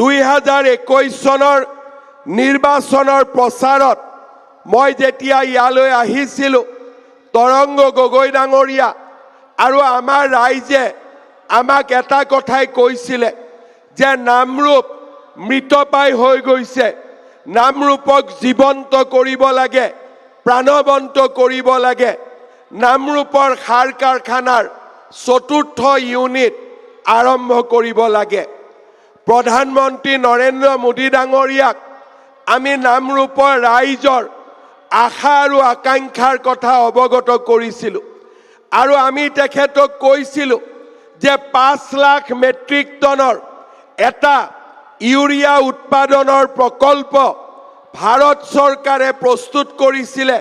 2021 চনৰ নিৰ্বাচনৰ প্ৰচাৰত মই যেতিয়া ইয়ালৈ আহিছিলোঁ, তৰংগ গগৈ ডাঙৰীয়া আৰু আমাৰ ৰাইজে আমাক এটা কথাই কৈছিলে যে নামৰূপ মৃতপ্ৰায় হৈ গৈছে, নামৰূপক জীৱন্ত কৰিব লাগে, প্ৰাণৱন্ত কৰিব লাগে। নামৰূপৰ সাৰ কাৰখানাৰ 4ৰ্থ ইউনিট আৰম্ভ কৰিব লাগে। প্ৰধানমন্ত্ৰী নৰেন্দ্ৰ মোদী ডাঙৰীয়াক আমি নামৰূপৰ ৰাইজৰ আশা আৰু আকাংক্ষাৰ কথা অৱগত কৰিছিলোঁ আৰু আমি তেখেতক কৈছিলোঁ যে 5 লাখ মেট্ৰিক টনৰ এটা ইউৰিয়া উৎপাদনৰ প্ৰকল্প ভাৰত চৰকাৰে প্ৰস্তুত কৰিছিলে,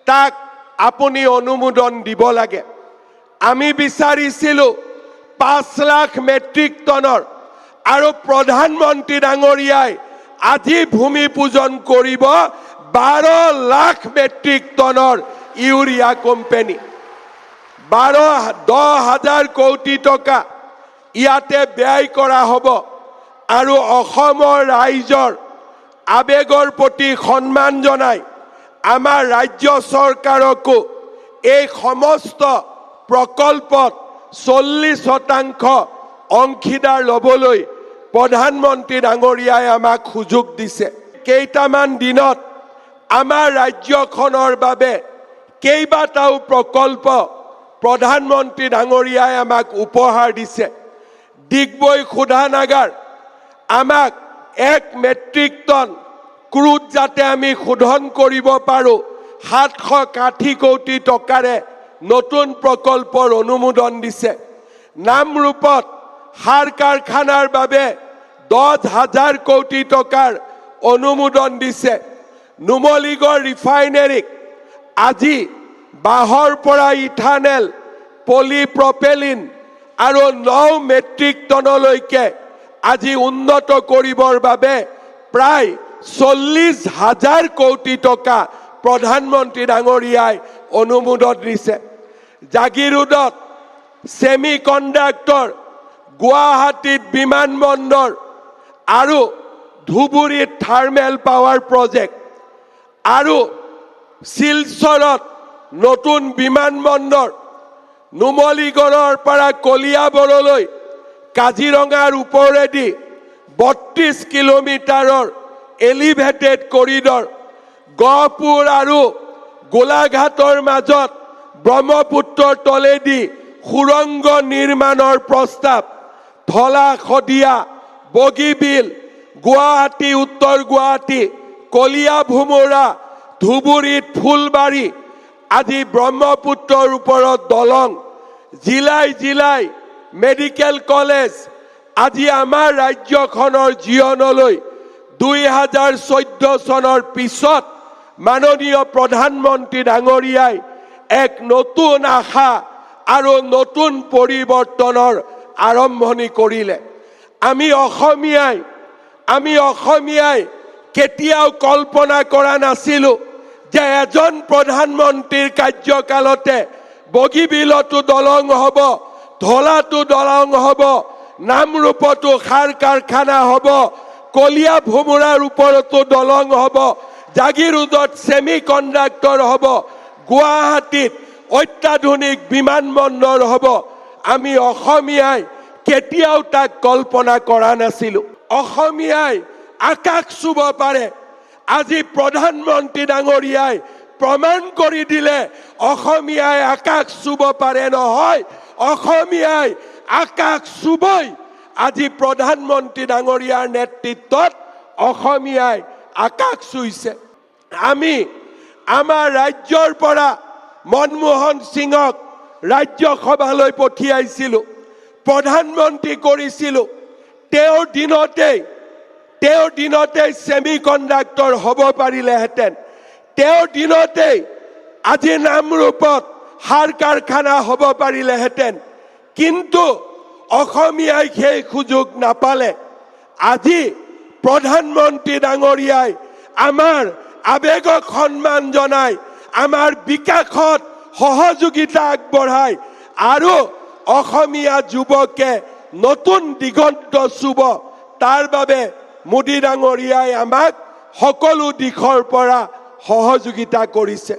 তাক আপুনি অনুমোদন দিব লাগে। আমি বিচাৰিছিলোঁ 5 লাখ মেট্ৰিক টনৰ, আৰু প্ৰধানমন্ত্ৰী ডাঙৰীয়াই আজি ভূমি পূজন কৰিব 12 লাখ মেট্ৰিক টনৰ ইউৰিয়া কোম্পানী। 10,000 কোটি টকা ইয়াতে ব্যয় কৰা হ'ব আৰু অসমৰ ৰাইজৰ আবেগৰ প্ৰতি সন্মান জনাই আমাৰ ৰাজ্য চৰকাৰকো এই সমস্ত প্ৰকল্পত 40% অংশীদাৰ ল'বলৈ প্ৰধানমন্ত্ৰী ডাঙৰীয়াই আমাক সুযোগ দিছে। কেইটামান দিনত আমাৰ ৰাজ্যখনৰ বাবে কেইবাটাও প্ৰকল্প প্ৰধানমন্ত্ৰী ডাঙৰীয়াই আমাক উপহাৰ দিছে। ডিগবৈ শোধনাগাৰ আমাক 1 মেট্ৰিক টন ক্ৰুড যাতে আমি শোধন কৰিব পাৰোঁ 760 কোটি টকাৰে নতুন প্ৰকল্পৰ অনুমোদন দিছে। নামৰূপত সাৰ কাৰখানাৰ বাবে 10,000 কোটি টকাৰ অনুমোদন দিছে। নুমলীগড় ৰিফাইনেৰীক আজি বাঁহৰ পৰা ইথানেল, পলিপ্ৰপেলিন আৰু 9 মেট্ৰিক টনলৈকে আজি উন্নত কৰিবৰ বাবে প্ৰায় 40,000 কোটি টকা প্ৰধানমন্ত্ৰী ডাঙৰীয়াই অনুমোদন দিছে। জাগিৰোডত ছেমি কণ্ডাক্টৰ, গুৱাহাটীত বিমানবন্দৰ আৰু ধুবুৰীত থাৰ্মেল পাৱাৰ প্ৰজেক্ট আৰু শিলচৰত নতুন বিমানবন্দৰ, নুমলীগড়ৰ পৰা কলিয়াবৰলৈ কাজিৰঙাৰ ওপৰেদি 32 কিলোমিটাৰৰ এলিভেটেড কৰিডৰ, গহপুৰ আৰু গোলাঘাটৰ মাজত ব্ৰহ্মপুত্ৰৰ তলেদি সুৰংগ নিৰ্মাণৰ প্ৰস্তাৱ, ধলা শদিয়া, বগীবিল, গুৱাহাটী উত্তৰ গুৱাহাটী, কলিয়া ভোমোৰা, ধুবুৰীত ফুলবাৰী আজি ব্ৰহ্মপুত্ৰৰ ওপৰত দলং, জিলাই জিলাই মেডিকেল কলেজ আজি আমাৰ ৰাজ্যখনৰ জীৱনলৈ 2014 চনৰ পিছত মাননীয় প্ৰধানমন্ত্ৰী ডাঙৰীয়াই এক নতুন আশা আৰু নতুন পৰিৱৰ্তনৰ আৰম্ভণি কৰিলে। আমি অসমীয়াই কেতিয়াও কল্পনা কৰা নাছিলোঁ যে এজন প্ৰধানমন্ত্ৰীৰ কাৰ্যকালতে বগীবিলতো দলং হ'ব, ধলাতো দলং হ'ব, নামৰূপতো সাৰ কাৰখানা হ'ব, কলিয়া ভোমোৰাৰ ওপৰতো দলং হ'ব, জাগিৰোডত ছেমি কণ্ডাক্টৰ হ'ব, গুৱাহাটীত অত্যাধুনিক বিমানবন্দৰ হ'ব। আমি অসমীয়াই কেতিয়াও তাক কল্পনা কৰা নাছিলোঁ। অসমীয়াই আকাশ চুব পাৰে। আজি প্ৰধানমন্ত্ৰী ডাঙৰীয়াই প্ৰমাণ কৰি দিলে অসমীয়াই আকাশ চুব পাৰে নহয়, অসমীয়াই আকাশ চুবই। আজি প্ৰধানমন্ত্ৰী ডাঙৰীয়াৰ নেতৃত্বত অসমীয়াই আকাশ চুইছে। আমি আমাৰ ৰাজ্যৰ পৰা মনমোহন সিঙক ৰাজ্যসভালৈ পঠিয়াইছিলোঁ, প্ৰধানমন্ত্ৰী কৰিছিলোঁ। তেওঁৰ দিনতেই ছেমি কণ্ডাক্টৰ হ'ব পাৰিলেহেঁতেন। তেওঁৰ দিনতেই আজি নামৰূপত সাৰ কাৰখানা হ'ব পাৰিলেহেঁতেন, কিন্তু অসমীয়াই সেই সুযোগ নাপালে। আজি প্ৰধানমন্ত্ৰী ডাঙৰীয়াই আমাৰ আবেগক সন্মান জনাই, আমাৰ বিকাশত সহযোগিতা আগবঢ়াই আৰু অসমীয়া যুৱকে নতুন দিগন্ত চুব তাৰ বাবে মোদী ডাঙৰীয়াই আমাক সকলো দিশৰ পৰা সহযোগিতা কৰিছে।